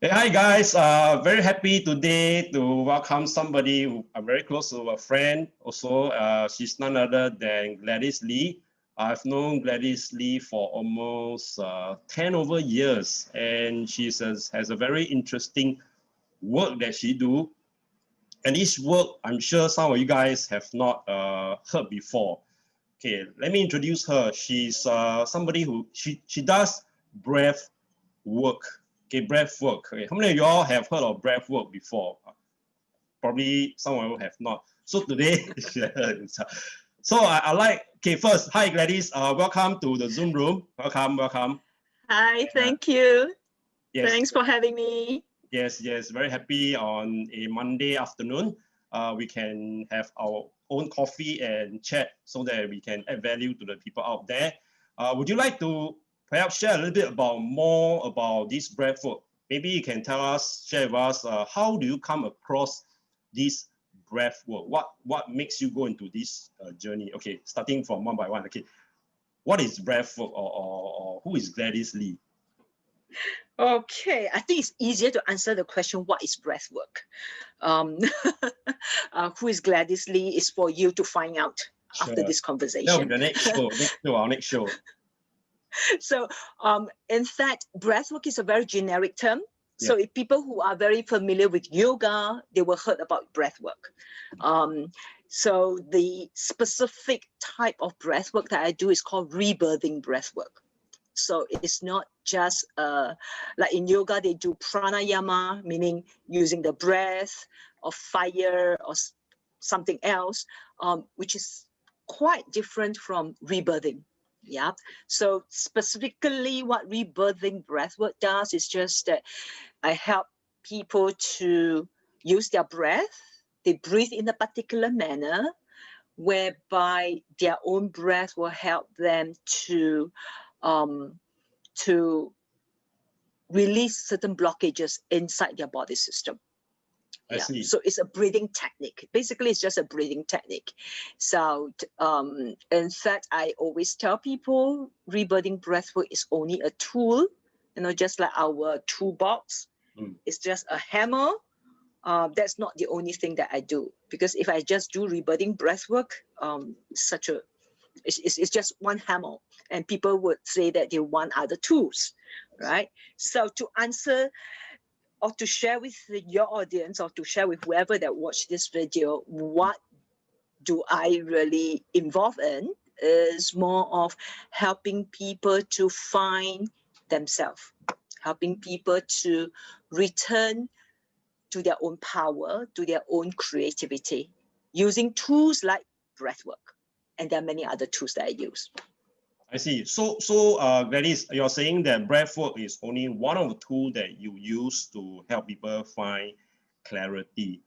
Hey, hi guys, very happy today to welcome somebody who I'm very close to, a friend also. She's none other than Gladys Lee. I've known Gladys Lee for almost 10 over years, and she has a very interesting work that she do. And this work, I'm sure some of you guys have not heard before. Okay, let me introduce her. She's somebody who, she does breath work. Okay, breath work. Okay, how many of you all have heard of breath work before? Probably some of you have not. So today, so I like, okay, first, hi Gladys, welcome to the Zoom room. Welcome. Hi, thank you. Yes. Thanks for having me. Yes, very happy on a Monday afternoon. We can have our own coffee and chat so that we can add value to the people out there. Would you like to perhaps share a little bit more about this breath work? Maybe you can share with us, how do you come across this breath work? What makes you go into this journey? Okay, starting from one by one. Okay, what is breath work, or who is Gladys Lee? Okay, I think it's easier to answer the question, what is breathwork? Who is Gladys Lee is for you to find out after this conversation. That'll be the next show, our next show. So, in fact, breathwork is a very generic term. So if people who are very familiar with yoga, they will heard about breathwork. So the specific type of breathwork that I do is called rebirthing breathwork. So it's not just like in yoga, they do pranayama, meaning using the breath or fire or something else, which is quite different from rebirthing. Yeah. So specifically what rebirthing breathwork does is just that I help people to use their breath. They breathe in a particular manner whereby their own breath will help them to release certain blockages inside their body system. I see. So it's a breathing technique. Basically, it's just a breathing technique. So in fact, I always tell people rebirthing breathwork is only a tool, just like our toolbox. It's just a hammer. That's not the only thing that I do, because if I just do rebirthing breathwork, it's just one hammer, and people would say that they want other tools, right? So to answer or to share with your audience or to share with whoever that watched this video, what do I really involve in is more of helping people to find themselves, helping people to return to their own power, to their own creativity, using tools like breathwork. And there are many other tools that I use. I see. So Gladys, you're saying that breathwork is only one of the tools that you use to help people find clarity.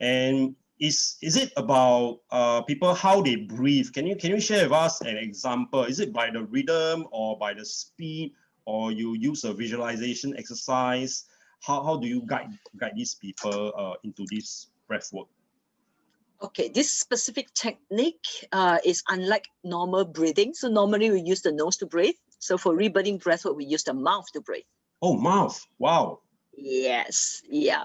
And is it about people, how they breathe? Can you share with us an example? Is it by the rhythm or by the speed, or you use a visualization exercise? How do you guide these people into this breathwork? Okay, this specific technique is unlike normal breathing. So normally we use the nose to breathe. So for rebirthing breathwork, we use the mouth to breathe. Oh, mouth. Wow. Yes, yeah.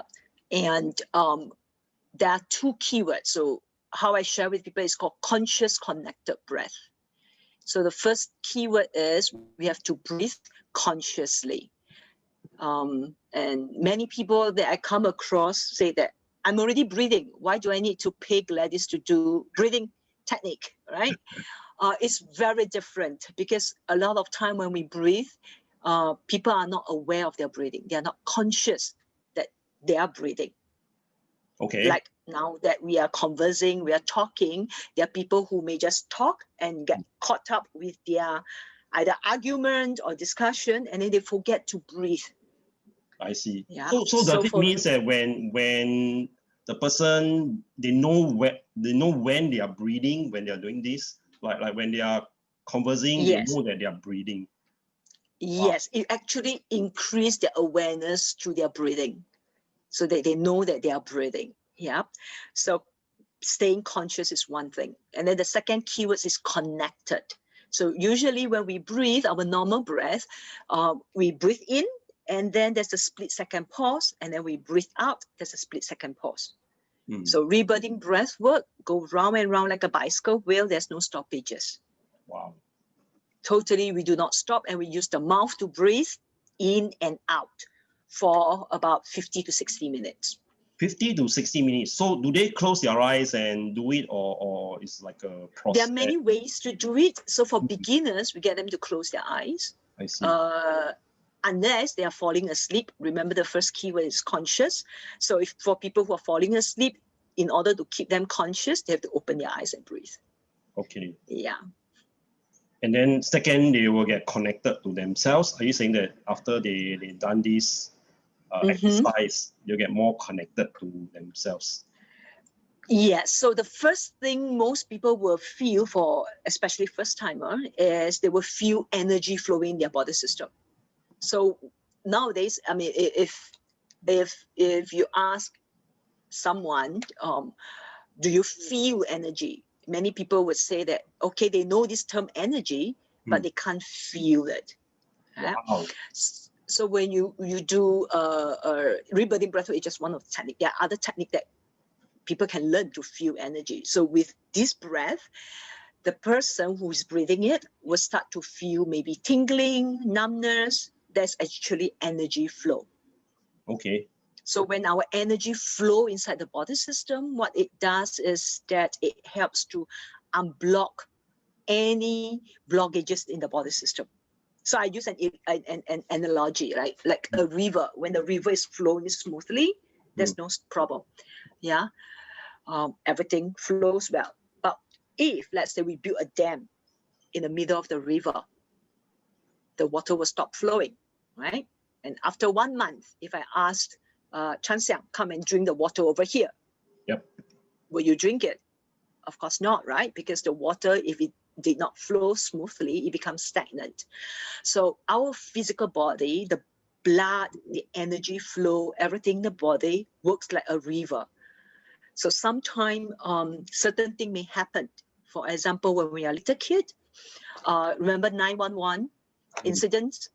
And there are two keywords. So how I share with people is called conscious connected breath. So the first keyword is we have to breathe consciously. And many people that I come across say that I'm already breathing. Why do I need to pay Gladys to do breathing technique, right? It's very different, because a lot of time when we breathe, people are not aware of their breathing. They are not conscious that they are breathing. Okay. Like now that we are conversing, we are talking, there are people who may just talk and get caught up with their either argument or discussion, and then they forget to breathe. I see. Yeah. So does it mean that when the person, they know when they are breathing, when they are doing this, like when they are conversing, yes, they know that they are breathing? Yes, it actually increases their awareness to their breathing, so that they know that they are breathing. Yeah. So staying conscious is one thing. And then the second keyword is connected. So usually when we breathe, our normal breath, we breathe in and then there's a split second pause, and then we breathe out, there's a split second pause. So rebirthing breath work, go round and round like a bicycle wheel, there's no stoppages. Wow. Totally, we do not stop, and we use the mouth to breathe in and out for about 50 to 60 minutes. 50 to 60 minutes. So do they close their eyes and do it, or it's like a process? There are many ways to do it. So for beginners, we get them to close their eyes. I see. Unless they are falling asleep. Remember, the first keyword is conscious. So if for people who are falling asleep, in order to keep them conscious, they have to open their eyes and breathe. Okay. Yeah. And then second, they will get connected to themselves. Are you saying that after they done this exercise, they'll get more connected to themselves? Yes. So the first thing most people will feel, for especially first timer, is they will feel energy flowing in their body system. So nowadays, I mean, if you ask someone, do you feel energy? Many people would say that, okay, they know this term energy, but they can't feel it. Wow. So when you do rebirthing breathwork, it's just one of the techniques. There are other techniques that people can learn to feel energy. So with this breath, the person who is breathing it will start to feel maybe tingling, numbness. There's actually energy flow. Okay. So when our energy flow inside the body system, what it does is that it helps to unblock any blockages in the body system. So I use an analogy, right? Like a river. When the river is flowing smoothly, there's no problem. Yeah, everything flows well. But if, let's say, we build a dam in the middle of the river, the water will stop flowing, right? And after 1 month, if I asked Chan Xiang, come and drink the water over here, will you drink it? Of course not, right? Because the water, if it did not flow smoothly, it becomes stagnant. So our physical body, the blood, the energy flow, everything in the body works like a river. So sometimes certain thing may happen. For example, when we are a little kid, remember 911 incidents?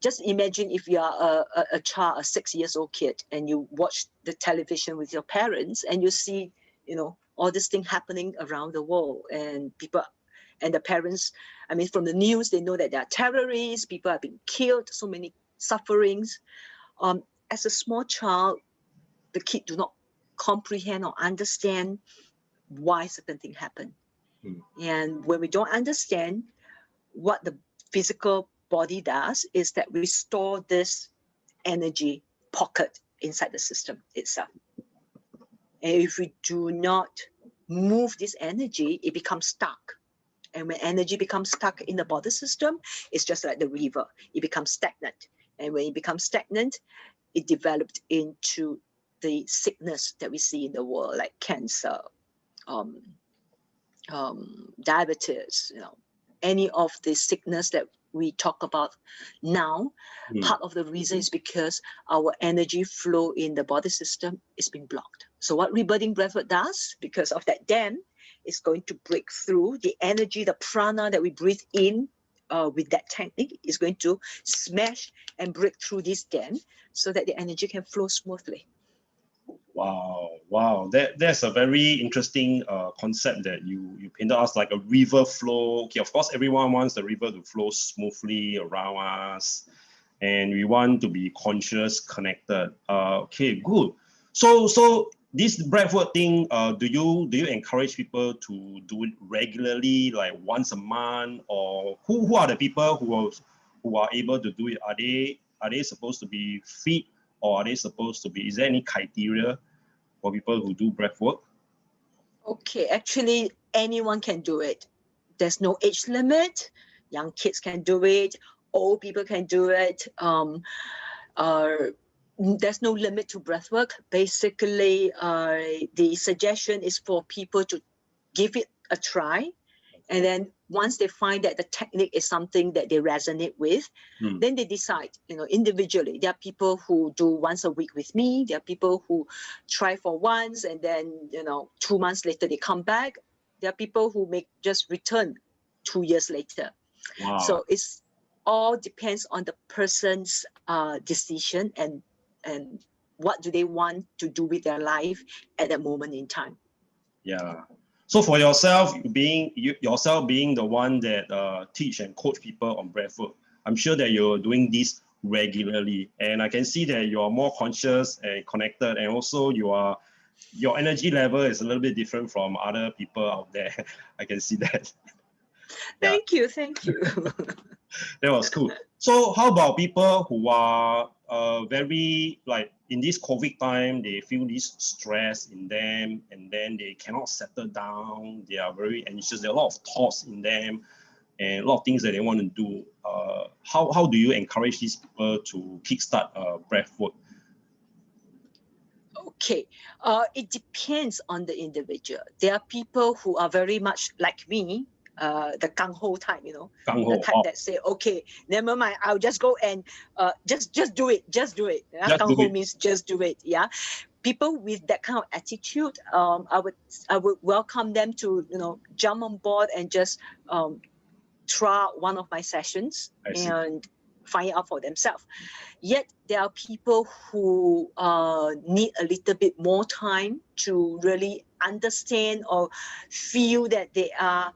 Just imagine if you are a child, a 6 years old kid, and you watch the television with your parents, and you see, all this thing happening around the world, and people, and the parents, I mean, from the news, they know that there are terrorists, people are being killed, so many sufferings. As a small child, the kid do not comprehend or understand why certain things happen. And when we don't understand, what the physical body does is that we store this energy pocket inside the system itself. And if we do not move this energy, it becomes stuck. And when energy becomes stuck in the body system, it's just like the river. It becomes stagnant. And when it becomes stagnant, it developed into the sickness that we see in the world, like cancer, diabetes, any of the sickness that we talk about now. Part of the reason is because our energy flow in the body system is being blocked. So what rebirthing breathwork does, because of that dam, is going to break through the energy, the prana that we breathe in with that technique is going to smash and break through this dam so that the energy can flow smoothly. Wow. That's a very interesting concept that you painted us, like a river flow. Okay, of course, everyone wants the river to flow smoothly around us, and we want to be conscious, connected. Okay, good. So this breathwork thing, do you encourage people to do it regularly, like once a month, or who are the people who are able to do it? Are they supposed to be fit, or are they supposed to be? Is there any criteria for people who do breathwork? Okay, actually, anyone can do it. There's no age limit. Young kids can do it. Old people can do it. There's no limit to breathwork. Basically, the suggestion is for people to give it a try. And then once they find that the technique is something that they resonate with, then they decide, individually. There are people who do once a week with me. There are people who try for once and then, 2 months later they come back. There are people who may just return 2 years later. Wow. So it's all depends on the person's decision and what do they want to do with their life at that moment in time. Yeah. So for yourself, being the one that teach and coach people on breathwork, I'm sure that you're doing this regularly, and I can see that you are more conscious and connected, and also your energy level is a little bit different from other people out there. I can see that. Thank you. That was cool. So how about people who are very, like, in this COVID time, they feel this stress in them, and then they cannot settle down. They are very anxious. There are a lot of thoughts in them and a lot of things that they want to do. How do you encourage these people to kickstart breath work? Okay, it depends on the individual. There are people who are very much like me, the gung ho type, the type that say, okay, never mind, I'll just go and just do it. Yeah? Gung ho means just do it. Yeah, people with that kind of attitude, I would welcome them to jump on board and just try one of my sessions and find out for themselves. Yet there are people who need a little bit more time to really understand or feel that they are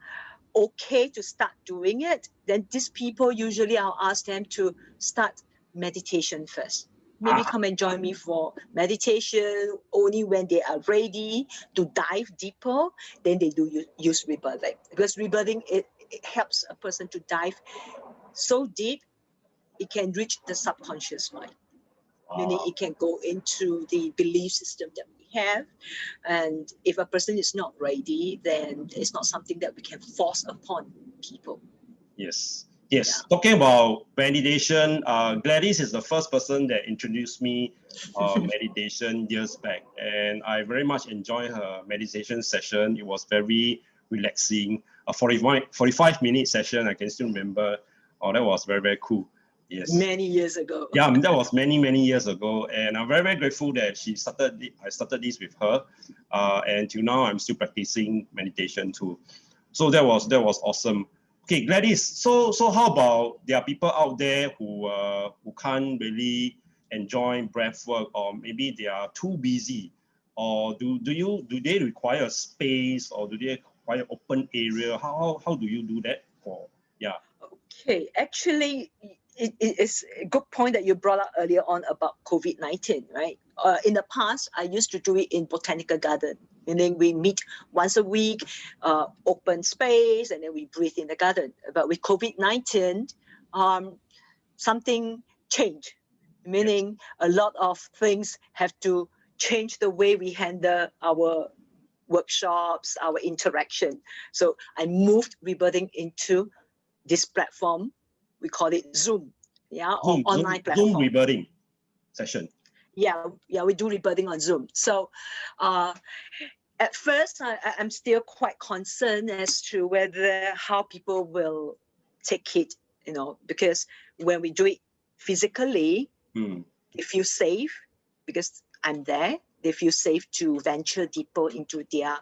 okay to start doing it. Then these people, usually I'll ask them to start meditation first. Maybe come and join me for meditation. Only when they are ready to dive deeper, then they do use rebirthing. Because rebirthing, it helps a person to dive so deep, it can reach the subconscious mind. Meaning it can go into the belief system that we have. And if a person is not ready, then it's not something that we can force upon people. Yes. Yeah. Talking about meditation, Gladys is the first person that introduced me meditation years back. And I very much enjoyed her meditation session. It was very relaxing. A 45-minute session, I can still remember. Oh, that was very, very cool. Yes. Many years ago. Yeah, that was many years ago, and I'm very, very grateful that I started this with her, and till now I'm still practicing meditation too. So that was awesome. Okay, Gladys. So how about there are people out there who can't really enjoy breath work, or maybe they are too busy, or do they require a space, or do they require open area? How do you do that for? Yeah. Okay, actually, it's a good point that you brought up earlier on about COVID-19, right? In the past, I used to do it in botanical garden, meaning we meet once a week, open space, and then we breathe in the garden. But with COVID-19, something changed, meaning a lot of things have to change the way we handle our workshops, our interaction. So I moved rebirthing into this platform. We call it Zoom, or online platform. Zoom rebirthing session. Yeah, we do rebirthing on Zoom. So at first, I'm still quite concerned as to how people will take it, because when we do it physically, they feel safe because I'm there. They feel safe to venture deeper into their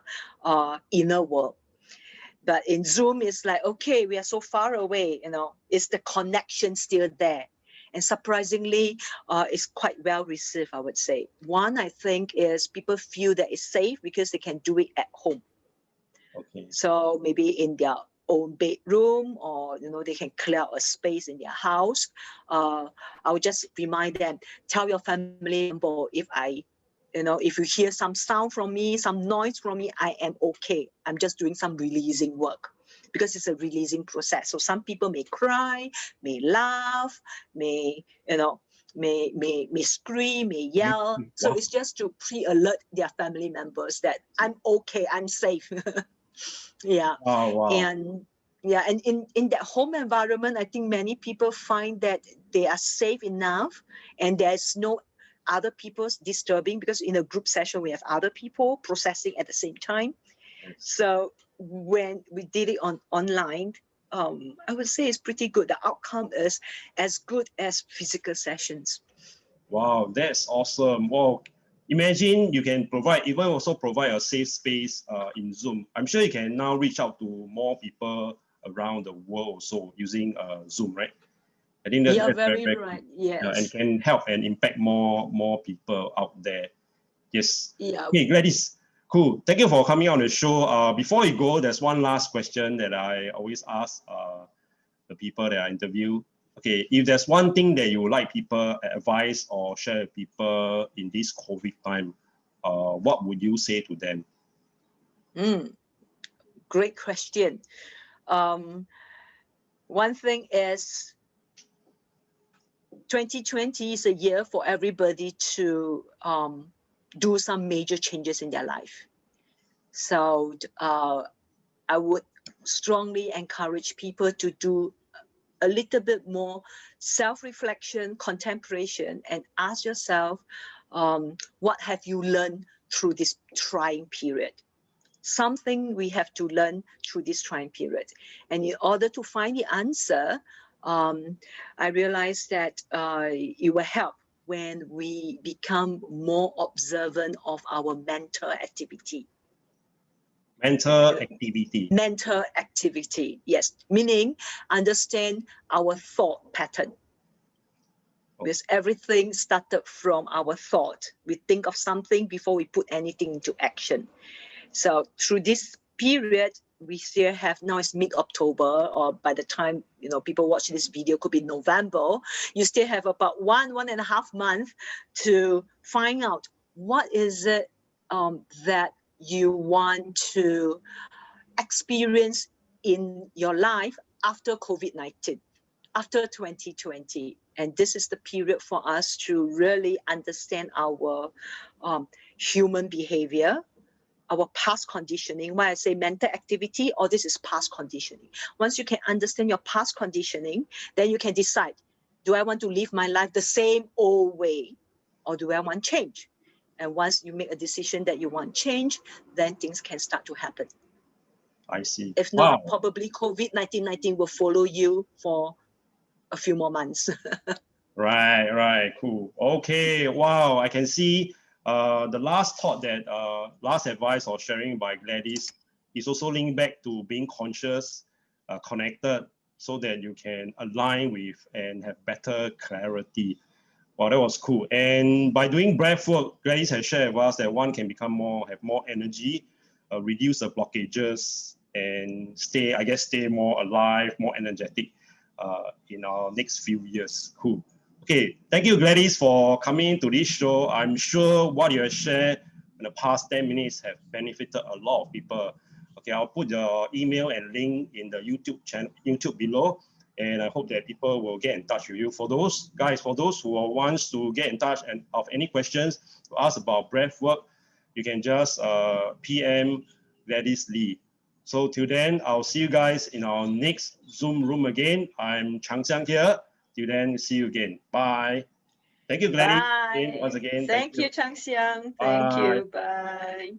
inner world. But in Zoom, it's like, okay, we are so far away, is the connection still there? And surprisingly, it's quite well received, I would say. One, I think, is people feel that it's safe because they can do it at home. Okay. So maybe in their own bedroom, or, they can clear out a space in their house. I would just remind them, tell your family member, if you hear some sound from me, some noise from me, I am okay. I'm just doing some releasing work because it's a releasing process. So some people may cry, may laugh, may scream, may yell. So it's just to pre-alert their family members that I'm okay, I'm safe. Yeah. Oh, wow. And in that home environment, I think many people find that they are safe enough and there's no other people's disturbing, because in a group session we have other people processing at the same time. So when we did it online, I would say it's pretty good. The outcome is as good as physical sessions. Wow, that's awesome. Well, imagine you can provide a safe space in Zoom. I'm sure you can now reach out to more people around the world also using Zoom, right? I think that's very very right. cool. Yes. And can help and impact more people out there. Yes. Yeah. Okay, Gladys. Cool. Thank you for coming on the show. Before you go, there's one last question that I always ask the people that I interview. Okay, if there's one thing that you would like people advise or share with people in this COVID time, what would you say to them? Great question. One thing is 2020 is a year for everybody to do some major changes in their life. So I would strongly encourage people to do a little bit more self-reflection, contemplation, and ask yourself, what have you learned through this trying period? Something we have to learn through this trying period. And in order to find the answer, I realized that it will help when we become more observant of our mental activity. Mental activity. Mental activity, yes. Meaning understand our thought pattern. Because everything started from our thought. We think of something before we put anything into action. So through this period, we still have, now it's mid-October, or by the time people watch this video, could be November. You still have about 1.5 months to find out what is it that you want to experience in your life after COVID-19, after 2020. And this is the period for us to really understand our human behavior, our past conditioning. Why I say mental activity, or this is past conditioning. Once you can understand your past conditioning, then you can decide, do I want to live my life the same old way, or do I want change? And once you make a decision that you want change, then things can start to happen. I see. If not, probably COVID-19 will follow you for a few more months. Right, cool. Okay, wow, I can see the last thought that, last advice or sharing by Gladys is also linked back to being conscious, connected, so that you can align with and have better clarity. Wow, that was cool. And by doing breath work, Gladys has shared with us that one can have more energy, reduce the blockages, and stay more alive, more energetic in our next few years. Cool. Okay, thank you, Gladys, for coming to this show. I'm sure what you have shared in the past 10 minutes have benefited a lot of people. Okay, I'll put your email and link in the YouTube below, and I hope that people will get in touch with you. For those who wants to get in touch and have any questions to ask about breath work, you can just PM Gladys Lee. So till then, I'll see you guys in our next Zoom room again. I'm Chang Xiang here. Till then, see you again. Bye. Thank you, Gladys. Bye. Once again. Thank you, Chang Xiang. Thank you. Bye.